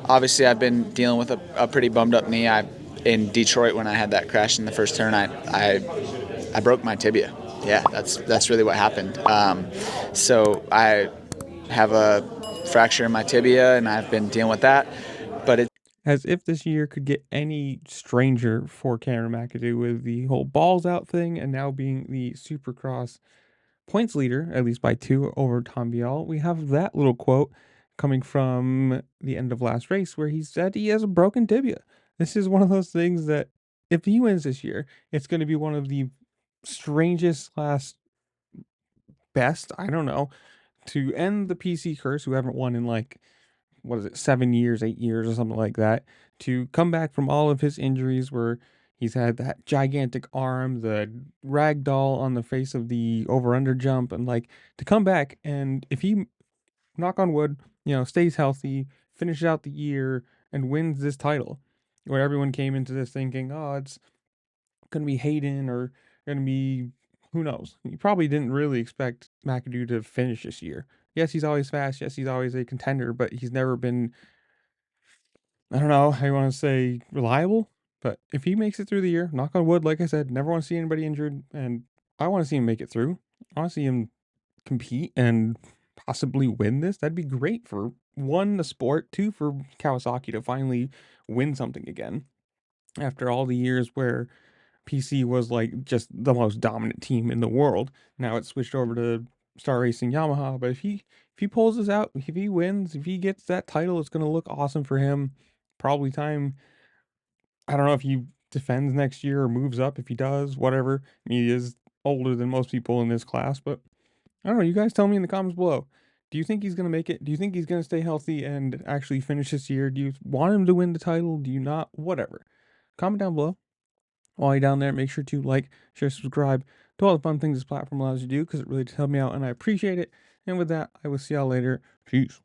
obviously I've been dealing with a pretty bummed up knee. In Detroit when I had that crash in the first turn, I broke my tibia. Yeah, that's really what happened. So I have a fracture in my tibia, and I've been dealing with that. But it's As if this year could get any stranger for Cameron McAdoo with the whole balls out thing and now being the supercross points leader, at least by 2 over Tom Bial. We have that little quote coming from the end of last race where he said he has a broken tibia. This is one of those things that if he wins this year, it's going to be one of the strangest last best, I don't know, to end the PC curse, who haven't won in like, what is it, 7 years, 8 years, or something like that, to come back from all of his injuries where he's had that gigantic arm, the rag doll on the face of the over under jump, and like to come back and if he, knock on wood, stays healthy, finishes out the year, and wins this title, where everyone came into this thinking, oh, it's going to be Hayden or going to be who knows. You probably didn't really expect McAdoo to finish this year. Yes, he's always fast. Yes, he's always a contender, but he's never been, I don't know how you want to say, reliable. But if he makes it through the year, knock on wood, like I said, never want to see anybody injured. And I want to see him make it through. I want to see him compete and possibly win this. That'd be great for one, the sport, two, for Kawasaki to finally win something again after all the years where PC was like just the most dominant team in the world. Now it's switched over to Star Racing Yamaha, but if he pulls this out, if he wins, if he gets that title, it's gonna look awesome for him. Probably time. I don't know if he defends next year or moves up. If he does, whatever. He is older than most people in this class, but I don't know. You guys tell me in the comments below. Do you think he's gonna make it? Do you think he's gonna stay healthy and actually finish this year? Do you want him to win the title? Do you not? Whatever. Comment down below. While you're down there, make sure to like, share, subscribe to all the fun things this platform allows you to do because it really does help me out and I appreciate it. And with that, I will see y'all later. Peace.